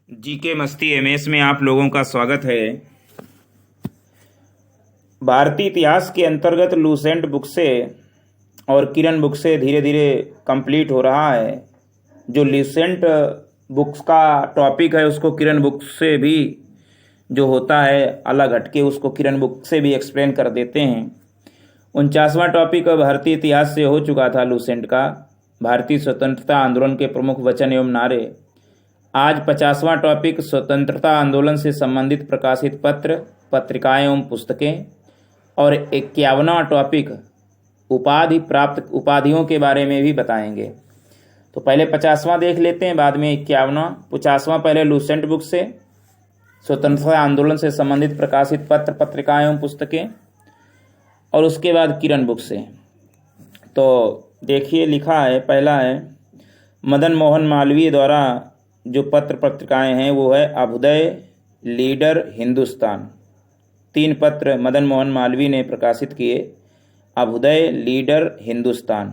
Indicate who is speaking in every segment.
Speaker 1: GK मस्ती MS में आप लोगों का स्वागत है। भारतीय इतिहास के अंतर्गत लूसेंट बुक से और किरण बुक से धीरे धीरे कंप्लीट हो रहा है। जो लूसेंट बुक्स का टॉपिक है उसको किरण बुक से भी जो होता है अलग हटके उसको किरण बुक से भी एक्सप्लेन कर देते हैं। 49वां टॉपिक भारतीय इतिहास से हो चुका था लूसेंट का, भारतीय स्वतंत्रता आंदोलन के प्रमुख वचन एवं नारे। आज 50वां टॉपिक स्वतंत्रता आंदोलन से संबंधित प्रकाशित पत्र, पत्रिकाएं एवं पुस्तकें, और 51वां टॉपिक उपाधि प्राप्त उपाधियों के बारे में भी बताएंगे। तो पहले 50वां देख लेते हैं, बाद में 51वां। 50वां पहले लूसेंट बुक से स्वतंत्रता आंदोलन से संबंधित प्रकाशित पत्र, पत्रिकाएं एवं पुस्तकें, और उसके बाद किरण बुक से। तो देखिए लिखा है, पहला है मदन मोहन मालवीय द्वारा जो पत्र पत्रिकाएं हैं वो है अभ्युदय, लीडर, हिंदुस्तान। 3 पत्र मदन मोहन मालवीय ने प्रकाशित किए, अभ्युदय, लीडर, हिंदुस्तान।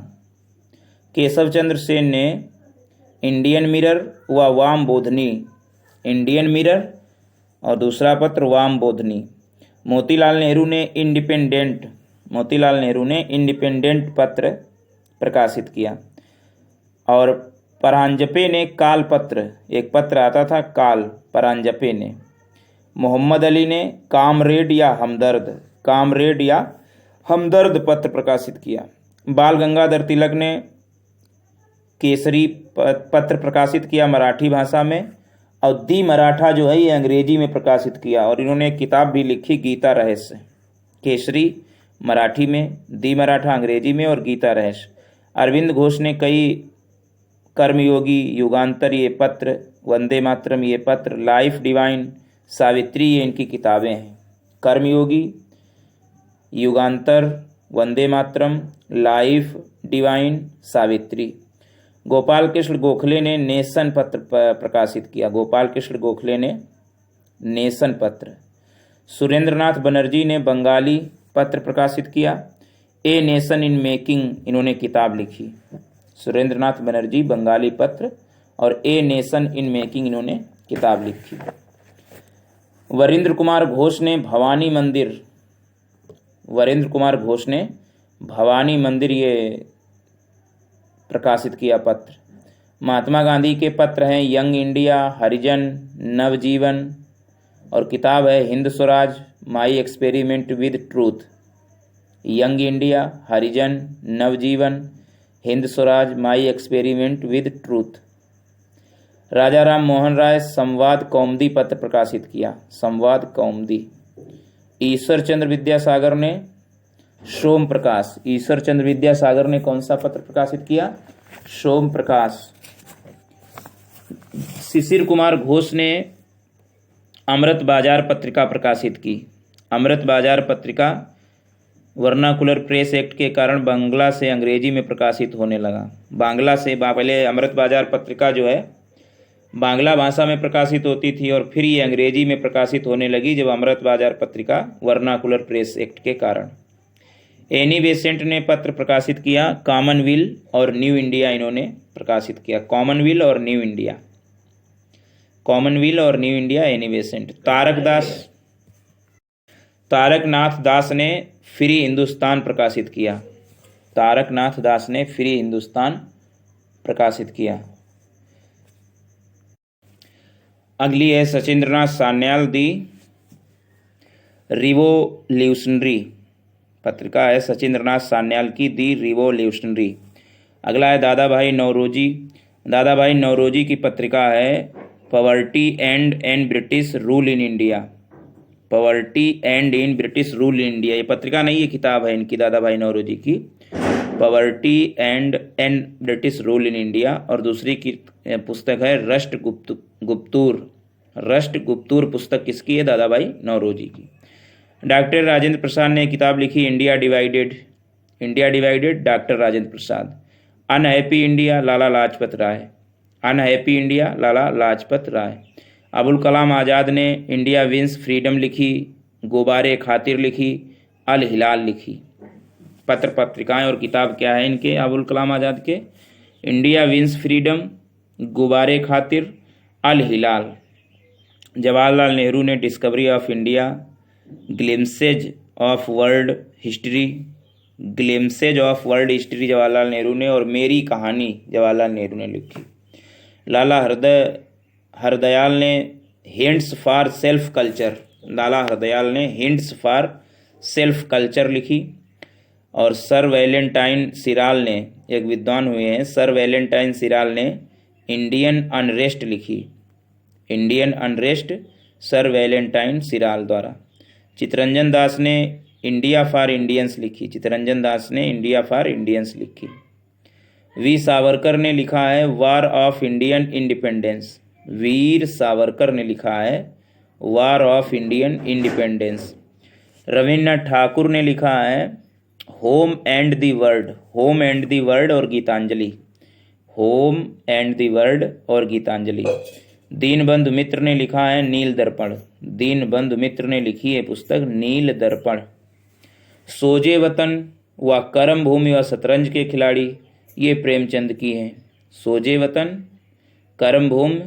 Speaker 1: केशव चंद्र सेन ने इंडियन मिरर व वाम बोधनी, इंडियन मिरर और दूसरा पत्र वाम बोधनी। मोतीलाल नेहरू ने इंडिपेंडेंट पत्र प्रकाशित किया। और परांजपे ने काल पत्र, एक पत्र आता था काल, परांजपे ने। मोहम्मद अली ने कामरेड या हमदर्द पत्र प्रकाशित किया। बाल गंगाधर तिलक ने केसरी पत्र प्रकाशित किया मराठी भाषा में, और दी मराठा जो है ये अंग्रेजी में प्रकाशित किया। और इन्होंने एक किताब भी लिखी, गीता रहस्य। केसरी मराठी में, दी मराठा अंग्रेजी में, और गीता रहस्य। अरविंद घोष ने कई कर्मयोगी, युगांतर ये पत्र, वंदे मातरम ये पत्र, लाइफ डिवाइन, सावित्री ये इनकी किताबें हैं। कर्मयोगी, युगांतर, वंदे मातरम, लाइफ डिवाइन, सावित्री। गोपाल कृष्ण गोखले ने नेशन पत्र प्रकाशित किया, गोपाल कृष्ण गोखले ने नेशन पत्र। सुरेंद्रनाथ बनर्जी ने बंगाली पत्र प्रकाशित किया, ए नेशन इन मेकिंग इन्होंने किताब लिखी। सुरेंद्रनाथ बनर्जी बंगाली पत्र और ए नेशन इन मेकिंग इन्होंने किताब लिखी। वरिंद्र कुमार घोष ने भवानी मंदिर ये प्रकाशित किया पत्र। महात्मा गांधी के पत्र हैं यंग इंडिया, हरिजन, नवजीवन, और किताब है Hind Swaraj, my experiment with truth. Young India, Harijan, Navjivan, Hind Swaraj, my experiment with truth. Raja Ram Mohan Roy Sambad Kaumudi पत्र प्रकाशित किया, संवाद कौमुदी। ईश्वर चंद्र विद्यासागर ने सोम प्रकाश, ईश्वर चंद्र विद्यासागर ने कौन सा पत्र प्रकाशित किया? सोम प्रकाश। शिशिर कुमार घोष ने अमृत बाजार पत्रिका प्रकाशित की। अमृत बाजार पत्रिका वर्नाकुलर प्रेस एक्ट के कारण बांग्ला से अंग्रेजी में प्रकाशित होने लगा। बांग्ला से पहले अमृत बाजार पत्रिका जो है बांग्ला भाषा में प्रकाशित होती थी, और फिर ये अंग्रेजी में प्रकाशित होने लगी जब अमृत बाजार पत्रिका वर्नाकुलर प्रेस एक्ट के कारण। एनी बेसेंट ने पत्र प्रकाशित किया, कॉमनवेल्थ और न्यू इंडिया इन्होंने प्रकाशित किया। कॉमनवेल्थ और New India Annie Besant. Taraknath Das ने फ्री हिंदुस्तान प्रकाशित किया। तारकनाथ दास ने फ्री हिंदुस्तान प्रकाशित किया। अगली है सचिंद्रनाथ सान्याल दी रिवोल्यूशनरी पत्रिका है सचिंद्रनाथ सान्याल की दी रिवोल्यूशनरी। अगला है दादा भाई नौरोजी की पत्रिका है poverty and in British rule in India. Poverty and in British rule in India, ये पत्रिका नहीं, ये किताब है इनकी, दादा भाई नौरोजी की, poverty and in British rule in India. और दूसरी की पुस्तक है राष्ट्रगुप्तूर पुस्तक किसकी है? दादा भाई नौरोजी की। डॉक्टर राजेंद्र प्रसाद ने किताब लिखी India divided, doctor Rajendra Prasad. Unhappy India, Lala Lajpat Rai. Abul Kalam Azad ने इंडिया विंस फ्रीडम लिखी, गुबारे खातिर लिखी, अल हिलाल लिखी। पत्र पत्रिकाएं और किताब क्या है इनके अबुल कलाम आज़ाद के? इंडिया विंस फ्रीडम, गुबारे खातिर, अल हिलाल। जवाहरलाल नेहरू ने discovery of India, glimpses of world history, glimpses of world history Jawaharlal Nehru ने, और मेरी कहानी जवाहरलाल नेहरू ने लिखी। लाला हरदयाल ने हिंट्स फॉर सेल्फ कल्चर, लाला हरदयाल ने हिंट्स फॉर सेल्फ कल्चर लिखी। और सर वैलेंटाइन सिराल ने, एक विद्वान हुए हैं, सर वैलेंटाइन सिराल ने इंडियन अनरेस्ट लिखी, इंडियन अनरेस्ट सर वैलेंटाइन सिराल द्वारा। चित्तरंजन दास ने इंडिया फॉर इंडियंस लिखी, चित्तरंजन दास ने इंडिया फॉर इंडियंस लिखी। वी सावरकर ने लिखा है war of Indian independence, Veer Savarkar ने लिखा है war of Indian independence. Rabindranath Thakur ने लिखा है home and the world, home and the world और Gitanjali, home and the world और गीतांजलि। दीनबंधु मित्र ने लिखा है नील दर्पण, दीनबंधु मित्र ने लिखी है पुस्तक नील दर्पण। सोजे वतन व करम भूमि व शतरंज के खिलाड़ी, ये प्रेमचंद की हैं। सोजे वतन, करम भूमि,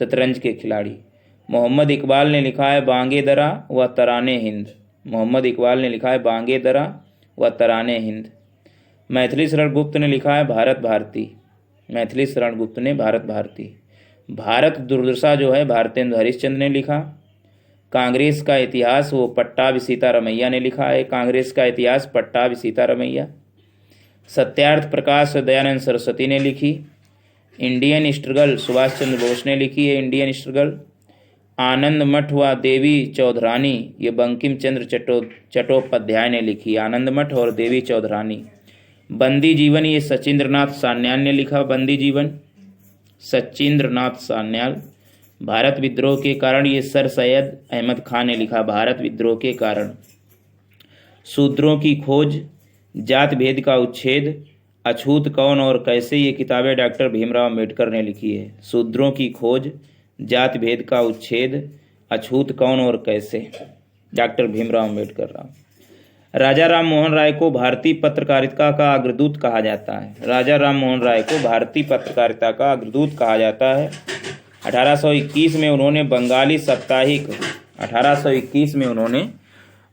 Speaker 1: शतरंज के खिलाड़ी। मोहम्मद इकबाल ने लिखा है बांगे दरा व तराने हिंद, मोहम्मद इकबाल ने लिखा है बांगे दरा व तराने हिंद। मैथिली शरण गुप्त ने लिखा है भारत भारती, मैथिली शरण गुप्त ने भारत भारती। भारत दुर्दशा जो है भारतेंदु हरिश्चंद्र ने लिखा। कांग्रेस का इतिहास वो पट्टाभी सीतारमैया ने लिखा है, कांग्रेस का इतिहास पट्टाभी सीतारमैया। सत्यार्थ प्रकाश दयानंद सरस्वती ने लिखी। इंडियन स्ट्रगल सुभाष चंद्र बोस ने लिखी है, इंडियन स्ट्रगल। आनंद मठ व देवी चौधरानी, ये बंकिम चंद्र चट्टोपाध्याय ने लिखी, आनंद मठ और देवी चौधरानी। बंदी जीवन, ये सचिंद्रनाथ सान्याल ने लिखा, बंदी जीवन, सचिंद्रनाथ सान्याल। भारत विद्रोह के कारण, ये सर सैयद अहमद खान ने लिखा, भारत विद्रोह के कारण। शूद्रों की खोज, जात भेद का उच्छेद, अछूत कौन और कैसे, ये किताबें डॉक्टर भीमराव अम्बेडकर ने लिखी है। शूद्रों की खोज, जात भेद का उच्छेद, अछूत कौन और कैसे, डॉक्टर भीमराव अम्बेडकर राव। राजा राम मोहन राय को भारतीय पत्रकारिता का अग्रदूत कहा जाता है, राजा राम मोहन राय को भारतीय पत्रकारिता का अग्रदूत कहा जाता है। 1821 में उन्होंने बंगाली साप्ताहिक, 1821 में उन्होंने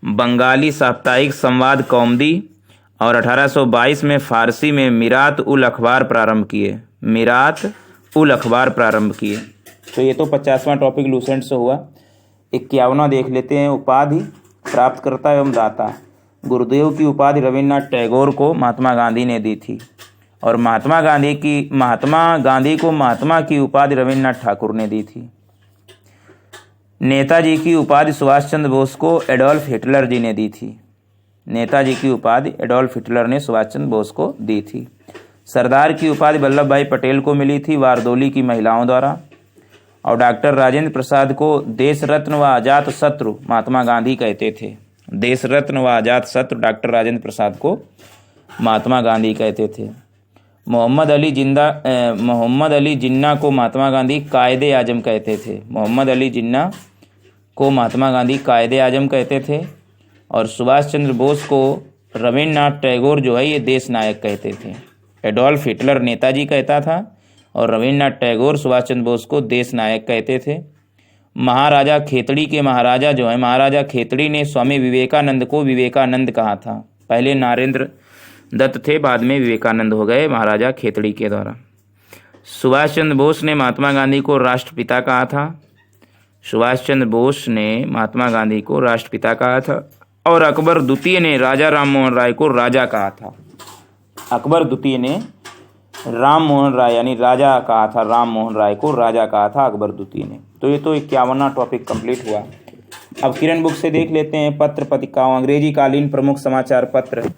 Speaker 1: बंगाली साप्ताहिक संवाद कौमुदी और 1822 में फारसी में मिरात उल अखबार प्रारंभ किए, मिरात उल अखबार प्रारंभ किए। तो ये तो 50वां टॉपिक लूसेंट से हुआ। 51वां देख लेते हैं, उपाधि प्राप्तकर्ता एवं दाता। गुरुदेव की उपाधि रविन्द्रनाथ टैगोर को महात्मा गांधी ने दी थी, और महात्मा गांधी को महात्मा की उपाधि रविन्द्रनाथ ठाकुर ने दी थी। नेताजी की उपाधि सुभाष चंद्र बोस को एडोल्फ हिटलर जी ने दी थी, नेताजी की उपाधि एडोल्फ हिटलर ने सुभाष चंद्र बोस को दी थी। सरदार की उपाधि वल्लभ भाई पटेल को मिली थी वारदोली की महिलाओं द्वारा। और डॉक्टर राजेंद्र प्रसाद को देश रत्न व अजात शत्रु महात्मा गांधी कहते थे, देश रत्न व अजात शत्रु डॉक्टर राजेंद्र प्रसाद को महात्मा गांधी कहते थे। मोहम्मद अली जिन्ना को महात्मा गांधी कायदे आजम कहते थे, मोहम्मद अली जिन्ना को महात्मा गांधी कायदे आजम कहते थे। और सुभाष चंद्र बोस को रविन्द्रनाथ टैगोर जो है ये देश नायक कहते थे। एडोल्फ हिटलर नेताजी कहता था और रविन्द्रनाथ टैगोर सुभाष चंद्र बोस को देश नायक कहते थे। महाराजा खेतड़ी के महाराजा जो है महाराजा खेतड़ी ने स्वामी विवेकानंद को विवेकानंद कहा था। पहले नरेंद्र दत्त थे, बाद में विवेकानंद हो गए महाराजा खेतड़ी के द्वारा। सुभाष चंद्र बोस ने महात्मा गांधी को राष्ट्रपिता कहा था, सुभाष चंद्र बोस ने महात्मा गांधी को राष्ट्रपिता कहा था। और अकबर द्वितीय ने राजा राम मोहन राय को राजा कहा था, अकबर द्वितीय ने राम मोहन राय यानी राजा कहा था, राम मोहन राय को राजा कहा था अकबर द्वितीय ने। तो ये तो 51वां टॉपिक कंप्लीट हुआ। अब किरण बुक से देख लेते हैं पत्र पत्रिकाओं। अंग्रेजी कालीन प्रमुख समाचार पत्र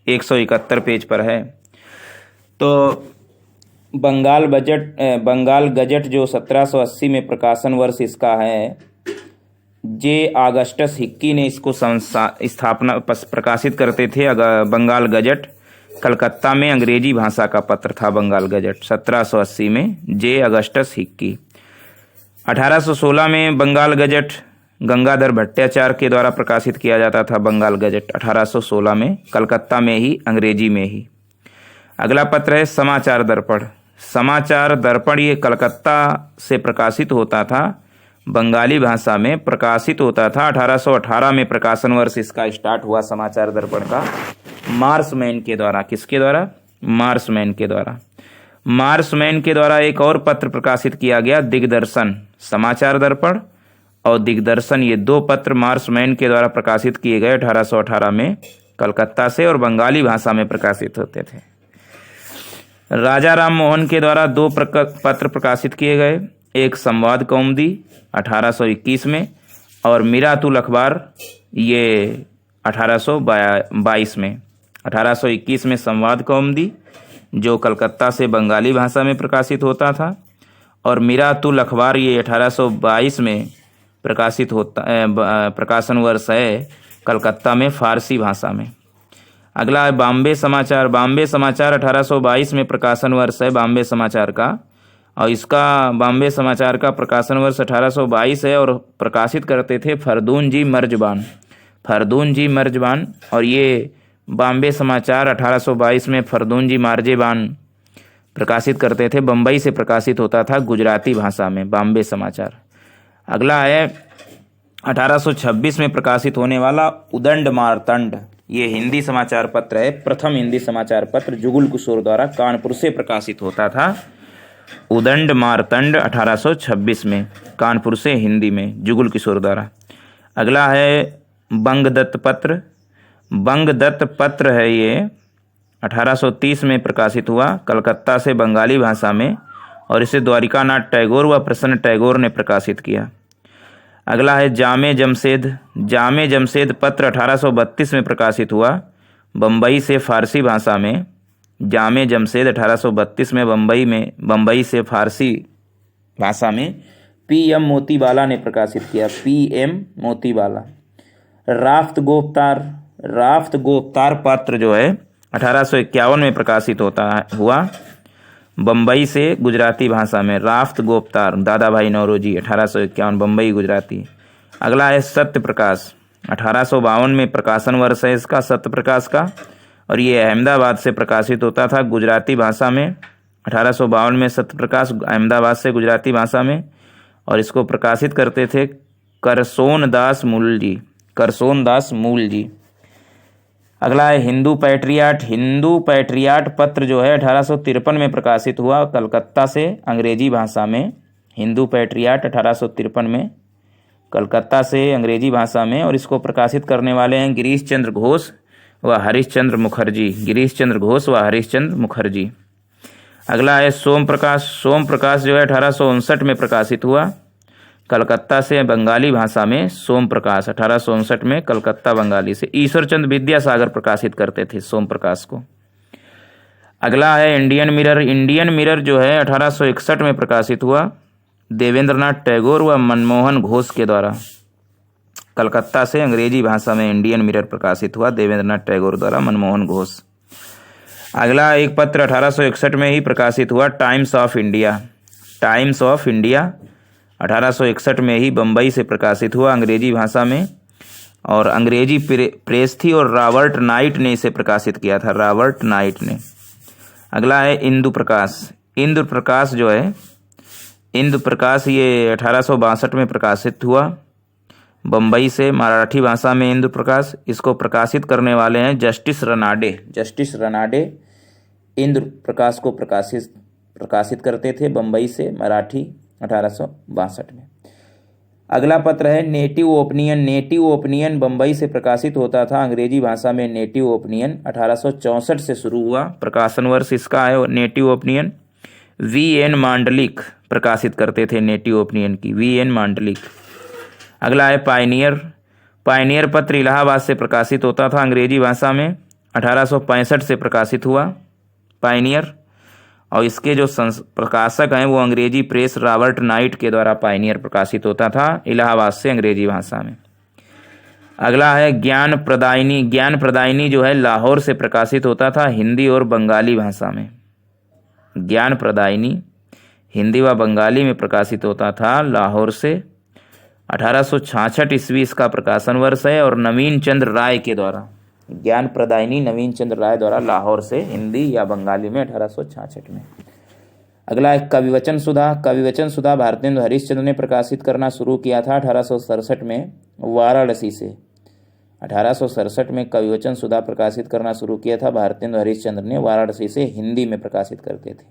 Speaker 1: 171 पेज पर है। तो बंगाल गजट जो 1780 में प्रकाशन वर्ष इसका है, जे अगस्टस हिक्की ने इसको प्रकाशित करते थे। बंगाल गजट कलकत्ता में अंग्रेजी भाषा का पत्र था बंगाल गजट 1780 में, जे अगस्टस हिक्की। 1816 में बंगाल गजट गंगाधर भट्टाचार्य के द्वारा प्रकाशित किया जाता था। बंगाल गजट 1816 में कलकत्ता में ही, अंग्रेजी में ही। अगला पत्र है समाचार दर्पण। समाचार दर्पण ये कलकत्ता से प्रकाशित होता था, बंगाली भाषा में प्रकाशित होता था। 1818 में प्रकाशन वर्ष इसका स्टार्ट हुआ समाचार दर्पण का मार्समैन के द्वारा। किसके द्वारा? मार्समैन के द्वारा। मार्समैन के द्वारा एक और पत्र प्रकाशित किया गया, दिग्दर्शन। समाचार दर्पण और दिग्दर्शन, ये दो पत्र मार्समैन के द्वारा प्रकाशित किए गए 1818 में कलकत्ता से, और बंगाली भाषा में प्रकाशित होते थे। राजा राम मोहन के द्वारा दो पत्र प्रकाशित किए गए, एक संवाद कौमुदी 1821 में और मिरातुल अखबार ये 1822 में। 1821 में संवाद कौमुदी जो कलकत्ता से बंगाली भाषा में प्रकाशित होता था, और मिरातुल अखबार ये 1822 में प्रकाशित होता प्रकाशन वर्ष है कलकत्ता में फारसी भाषा में। अगला है बॉम्बे समाचार। बॉम्बे समाचार 1822 में प्रकाशन वर्ष है बॉम्बे समाचार का, और इसका बॉम्बे समाचार का प्रकाशन वर्ष 1822 है, और प्रकाशित करते थे फरदून जी मर्जबान। फरदून जी मर्जबान, और ये बॉम्बे समाचार 1822 में फरदून जी मार्जेबान प्रकाशित करते थे। बम्बई से प्रकाशित होता था गुजराती भाषा में बॉम्बे समाचार। अगला है 1826 में प्रकाशित होने वाला उदंड मार्तंड, ये हिंदी समाचार पत्र है। प्रथम हिंदी समाचार पत्र जुगुल किशोर द्वारा कानपुर से प्रकाशित होता था। उदंड मार्तंड 1826 में कानपुर से हिंदी में जुगुल किशोर द्वारा। अगला है बंगदत्त पत्र। बंगदत्त पत्र है ये 1830 में प्रकाशित हुआ कलकत्ता से बंगाली भाषा में, और इसे द्वारिकानाथ टैगोर व प्रसन्न टैगोर ने प्रकाशित किया। अगला है जामे जमशेद। जामे जमशेद पत्र 1832 में प्रकाशित हुआ बम्बई से फारसी भाषा में। जामे जमशेद 1832 में बम्बई से फारसी भाषा में पी.एम. मोतीबाला ने प्रकाशित किया। पी.एम. मोतीबाला। राफ्त गोफ्तार पत्र जो है 1851 में प्रकाशित हुआ बम्बई से गुजराती भाषा में। राफ्त गोफ्तार दादा भाई नौरोजी 1851 बम्बई गुजराती। अगला है सत्य प्रकाश। 1852 में प्रकाशन वर्ष है इसका सत्य प्रकाश का, और ये अहमदाबाद से प्रकाशित होता था गुजराती भाषा में। 1852 में सत्य प्रकाश अहमदाबाद से गुजराती भाषा में, और इसको प्रकाशित करते थे करसोन दास मूल जी। अगला है हिंदू पैट्रियाट। हिंदू पैट्रियाट पत्र जो है 1853 में प्रकाशित हुआ कलकत्ता से अंग्रेजी भाषा में। हिंदू पैट्रियाट 1853 में कलकत्ता से अंग्रेजी भाषा में, और इसको प्रकाशित करने वाले हैं गिरीश चंद्र घोष व हरीशचंद्र मुखर्जी। अगला है सोम प्रकाश जो है 1859 में प्रकाशित हुआ कलकत्ता से बंगाली भाषा में। सोम प्रकाश 1859 में कलकत्ता बंगाली से। ईश्वरचंद विद्यासागर प्रकाशित करते थे सोम प्रकाश को। अगला है इंडियन मिरर। इंडियन मिरर जो है 1861 में प्रकाशित हुआ देवेंद्रनाथ टैगोर व मनमोहन घोष के द्वारा। कलकत्ता से अंग्रेजी भाषा में इंडियन मिरर प्रकाशित हुआ देवेंद्रनाथ टैगोर द्वारा मनमोहन घोष। अगला एक पत्र 1861 में ही प्रकाशित हुआ टाइम्स ऑफ इंडिया। 1861 में ही बम्बई से प्रकाशित हुआ अंग्रेजी भाषा में, और अंग्रेजी प्रेस थी, और रॉबर्ट नाइट ने इसे प्रकाशित किया था। रॉबर्ट नाइट ने। अगला है इंदु प्रकाश जो है इंदु प्रकाश ये 1862 में प्रकाशित हुआ बम्बई से मराठी भाषा में। इंदु प्रकाश, इसको प्रकाशित करने वाले हैं जस्टिस रनाडे इंदु प्रकाश को प्रकाशित करते थे बम्बई से मराठी 1862 में। अगला पत्र है नेटिव ओपिनियन बम्बई से प्रकाशित होता था अंग्रेजी भाषा में। नेटिव ओपिनियन 1864 से शुरू हुआ, प्रकाशन वर्ष इसका है नेटिव ओपिनियन। V.N. मांडलिक प्रकाशित करते थे नेटिव ओपिनियन की, V.N. मांडलिक। अगला है पायनियर पत्र इलाहाबाद से प्रकाशित होता था अंग्रेजी भाषा में। 1865 से प्रकाशित हुआ पायनियर, और इसके जो प्रकाशक हैं वो अंग्रेजी प्रेस रॉबर्ट नाइट के द्वारा पायनियर प्रकाशित होता था इलाहाबाद से अंग्रेजी भाषा में। अगला है ज्ञान प्रदायिनी जो है लाहौर से प्रकाशित होता था हिंदी और बंगाली भाषा में। ज्ञान प्रदायिनी हिंदी व बंगाली में प्रकाशित होता था लाहौर से। 1866 ईस्वी इसका प्रकाशन वर्ष है, और नवीन चंद्र राय के द्वारा ज्ञान प्रदायिनी नवीन चंद्र राय द्वारा लाहौर से हिंदी या बंगाली में 1866 में। अगला है कविवचन सुधा। कविवचन सुधा भारतेंदु हरिश्चंद्र ने प्रकाशित करना शुरू किया था 1867 में वाराणसी से। 1867 में कविवचन सुधा प्रकाशित करना शुरू किया था भारतेंदु हरिश्चंद्र ने, वाराणसी से हिंदी में प्रकाशित करते थे।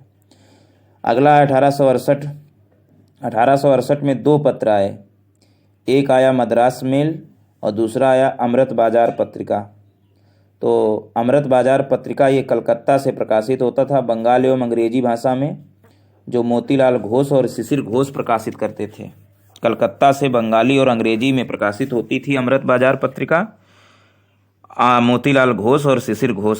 Speaker 1: अगला 1868 में 2 पत्र आए, एक आया मद्रास मेल और दूसरा आया अमृत बाजार पत्रिका। तो अमृत बाजार पत्रिका ये कलकत्ता से प्रकाशित होता था बंगाली एवं अंग्रेजी भाषा में, जो मोतीलाल घोष और शिशिर घोष प्रकाशित करते थे। कलकत्ता से बंगाली और अंग्रेजी में प्रकाशित होती थी अमृत बाजार पत्रिका, मोतीलाल घोष और शिशिर घोष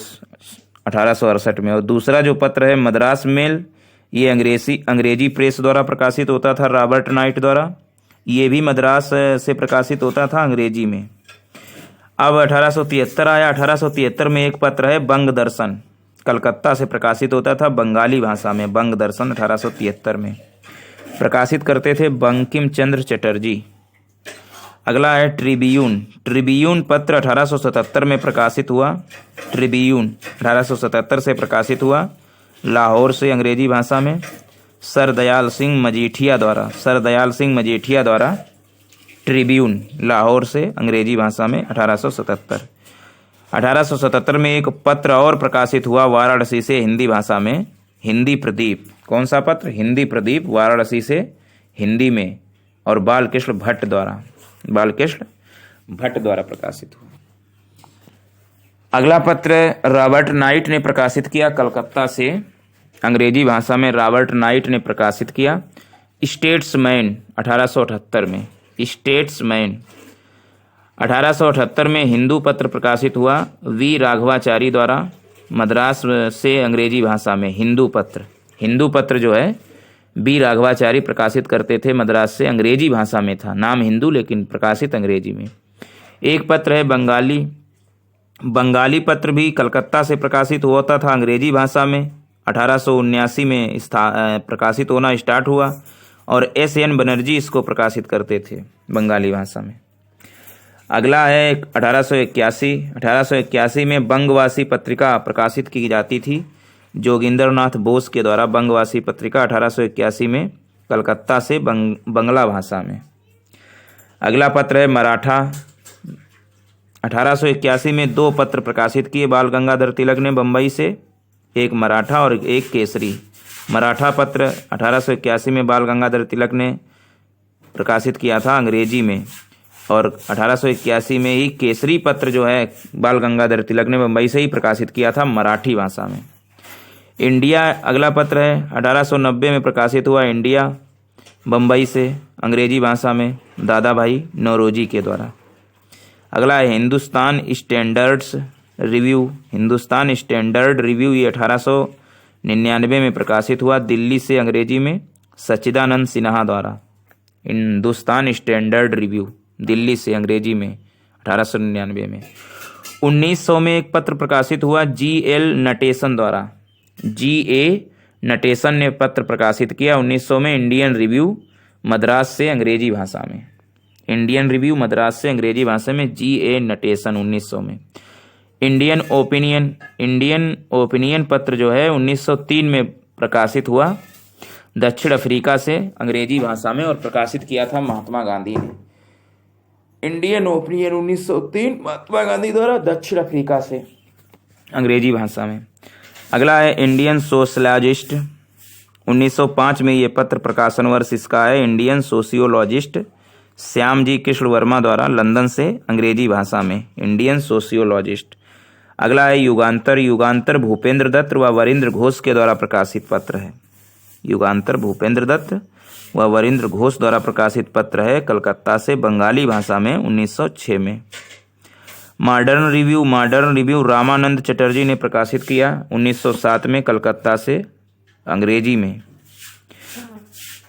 Speaker 1: 1868 में। और दूसरा जो पत्र है मद्रास मेल, ये अंग्रेजी प्रेस द्वारा प्रकाशित होता था रॉबर्ट नाइट द्वारा, ये भी मद्रास से प्रकाशित होता था अंग्रेजी में। अब 1873 आया। 1873 में एक पत्र है बंग दर्शन, कलकत्ता से प्रकाशित होता था बंगाली भाषा में। बंग दर्शन 1873 में प्रकाशित करते थे बंकिम चंद्र चटर्जी। अगला है ट्रिब्यून। ट्रिब्यून पत्र 1877 में प्रकाशित हुआ। ट्रिब्यून 1877 से प्रकाशित हुआ लाहौर से अंग्रेजी भाषा में, सरदयाल सिंह मजीठिया द्वारा ट्रिब्यून लाहौर से अंग्रेजी भाषा में 1877। 1877 में एक पत्र और प्रकाशित हुआ वाराणसी से हिंदी भाषा में, हिंदी प्रदीप। कौन सा पत्र? हिंदी प्रदीप, वाराणसी से हिंदी में, और बालकृष्ण भट्ट द्वारा प्रकाशित हुआ। अगला पत्र रॉबर्ट नाइट ने प्रकाशित किया कलकत्ता से अंग्रेजी भाषा में। रॉबर्ट नाइट ने प्रकाशित किया स्टेट्समैन 1878 में। स्टेट्समैन 1878 में हिंदू पत्र प्रकाशित हुआ वी राघवाचारी द्वारा मद्रास से अंग्रेजी भाषा में। हिंदू पत्र जो है बी राघवाचारी प्रकाशित करते थे मद्रास से, अंग्रेजी भाषा में था, नाम हिंदू लेकिन प्रकाशित अंग्रेजी में। एक पत्र है बंगाली पत्र भी कलकत्ता से प्रकाशित होता था अंग्रेजी भाषा में। 1879 में प्रकाशित होना स्टार्ट हुआ और S.N. बनर्जी इसको प्रकाशित करते थे बंगाली भाषा में। अगला है 1881 में बंगवासी पत्रिका प्रकाशित की जाती थी जोगिंदरनाथ बोस के द्वारा। बंगवासी पत्रिका 1881 में कलकत्ता से बंगला भाषा में। अगला पत्र है मराठा। 1881 में 2 पत्र प्रकाशित किए बाल गंगाधर तिलक ने बम्बई से, एक मराठा और एक केसरी। मराठा पत्र 1881 में बाल गंगाधर तिलक ने प्रकाशित किया था अंग्रेजी में, और 1881 में ही केसरी पत्र जो है बाल गंगाधर तिलक ने बम्बई से ही प्रकाशित किया था मराठी भाषा में। इंडिया अगला पत्र है 1890 में प्रकाशित हुआ इंडिया बम्बई से अंग्रेजी भाषा में दादा भाई नौरोजी के द्वारा। अगला है हिंदुस्तान स्टैंडर्ड रिव्यू ये 1899 में प्रकाशित हुआ दिल्ली से अंग्रेजी में सच्चिदानंद सिन्हा द्वारा। हिंदुस्तान स्टैंडर्ड रिव्यू दिल्ली से अंग्रेजी में 1899 में। 1900 में एक पत्र प्रकाशित हुआ G.L. नटेशन द्वारा। G.A. नटेशन ने पत्र प्रकाशित किया 1900 में इंडियन रिव्यू मद्रास से अंग्रेजी भाषा में। इंडियन रिव्यू मद्रास से अंग्रेजी भाषा में G.A. नटेशन 1900 में। इंडियन ओपिनियन पत्र जो है 1903 में प्रकाशित हुआ दक्षिण अफ्रीका से अंग्रेजी भाषा में, और प्रकाशित किया था महात्मा गांधी ने। इंडियन ओपिनियन 1903 महात्मा गांधी द्वारा दक्षिण अफ्रीका से अंग्रेजी भाषा में। अगला है इंडियन सोशलॉजिस्ट। 1905 में ये पत्र प्रकाशन वर्ष इसका है। इंडियन सोशियोलॉजिस्ट श्यामजी कृष्ण वर्मा द्वारा लंदन से अंग्रेजी भाषा में। Indian sociologist. अगला है युगांतर भूपेंद्र दत्त व वरिंद्र घोष के द्वारा प्रकाशित पत्र है। युगांतर भूपेंद्र दत्त व वरिंद्र घोष द्वारा प्रकाशित पत्र है कलकत्ता से बंगाली भाषा में 1906 में। मॉडर्न रिव्यू रामानंद चटर्जी ने प्रकाशित किया 1907 में कलकत्ता से अंग्रेजी में।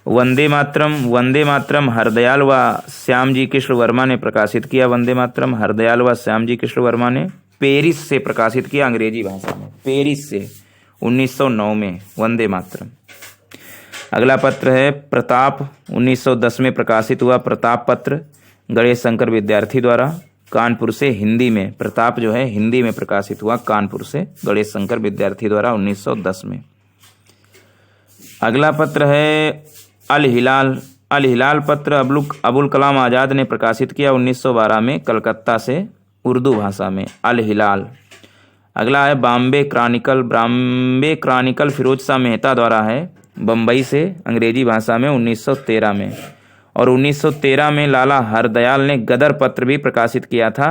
Speaker 1: वंदे मातरम हरदयाल व श्यामजी कृष्ण वर्मा ने प्रकाशित किया। वंदे मातरम हरदयाल व श्यामजी कृष्ण वर्मा ने पेरिस से प्रकाशित किया अंग्रेजी भाषा में। पेरिस से 1909 में वंदे मातरम। अगला पत्र है प्रताप। 1910 में प्रकाशित हुआ प्रताप पत्र गणेश शंकर विद्यार्थी द्वारा कानपुर से हिंदी में। प्रताप जो है हिंदी में प्रकाशित हुआ कानपुर से गणेश शंकर विद्यार्थी द्वारा 1910 में। अगला पत्र है अल हिलाल। अल हिलाल पत्र अबुल कलाम आज़ाद ने प्रकाशित किया 1912 में कलकत्ता से, उर्दू भाषा में, अल हिलाल। अगला है बॉम्बे क्रॉनिकल। बॉम्बे क्रॉनिकल फिरोज शाह मेहता द्वारा है, बम्बई से, अंग्रेजी भाषा में, 1913 में। और 1913 में लाला हरदयाल ने गदर पत्र भी प्रकाशित किया था,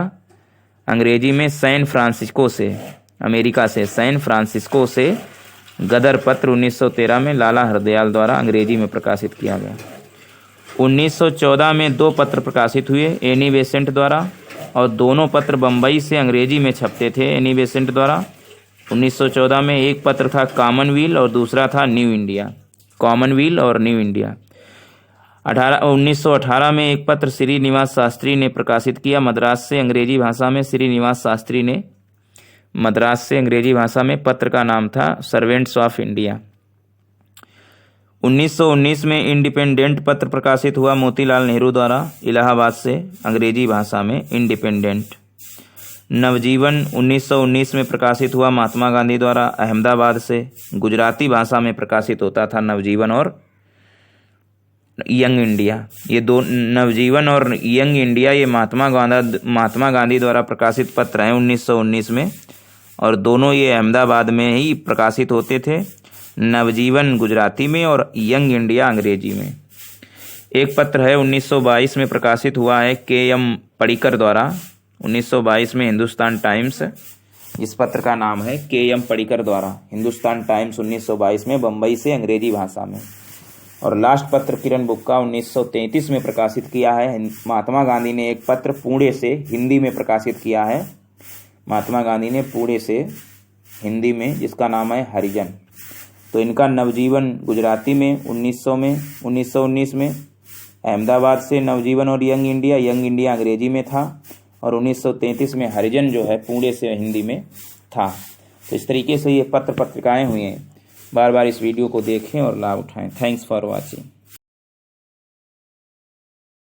Speaker 1: अंग्रेजी में, सैन फ्रांसिस्को से, अमेरिका से, सैन फ्रांसिस्को से गदर पत्र 1913 में लाला हरदयाल द्वारा अंग्रेजी में प्रकाशित किया गया। 1914 में 2 पत्र प्रकाशित हुए एनी बेसेंट द्वारा, और दोनों पत्र बम्बई से अंग्रेजी में छपते थे एनी बेसेंट द्वारा। 1914 में एक पत्र था कॉमनवेल्थ और दूसरा था न्यू इंडिया, कॉमनवेल्थ और न्यू इंडिया। 1918 में एक पत्र श्रीनिवास शास्त्री ने प्रकाशित किया मद्रास से, अंग्रेजी भाषा में, श्रीनिवास शास्त्री ने मद्रास से, अंग्रेजी भाषा में। पत्र का नाम था सर्वेंट्स ऑफ इंडिया। 1919 में इंडिपेंडेंट पत्र प्रकाशित हुआ मोतीलाल नेहरू द्वारा, इलाहाबाद से, अंग्रेजी भाषा में, इंडिपेंडेंट। नवजीवन 1919 में प्रकाशित हुआ महात्मा गांधी द्वारा, अहमदाबाद से, गुजराती भाषा में प्रकाशित होता था नवजीवन और यंग इंडिया। ये दो, नवजीवन और यंग इंडिया, ये महात्मा गांधी द्वारा प्रकाशित पत्र हैं 1919 में, और दोनों ये अहमदाबाद में ही प्रकाशित होते थे, नवजीवन गुजराती में और यंग इंडिया अंग्रेजी में। एक पत्र है 1922 में प्रकाशित हुआ है के.एम. पडिक्कर द्वारा, 1922 में, हिंदुस्तान टाइम्स। इस पत्र का नाम है के.एम. पडिक्कर द्वारा, हिंदुस्तान टाइम्स, 1922 में, बम्बई से, अंग्रेजी भाषा में। और लास्ट पत्र किरण बुक का 1933 में प्रकाशित किया है। महात्मा गांधी ने एक पत्र पुणे से हिंदी में प्रकाशित किया है, महात्मा गांधी ने पुणे से हिंदी में, जिसका नाम है हरिजन। तो इनका नवजीवन गुजराती में 1919 में, अहमदाबाद से नवजीवन और यंग इंडिया अंग्रेजी में था, और 1933 में हरिजन जो है पुणे से हिंदी में था। तो इस तरीके से ये पत्र पत्रिकाएं हुई हैं। बार बार इस वीडियो को देखें और लाभ उठाएं। Thanks for watching.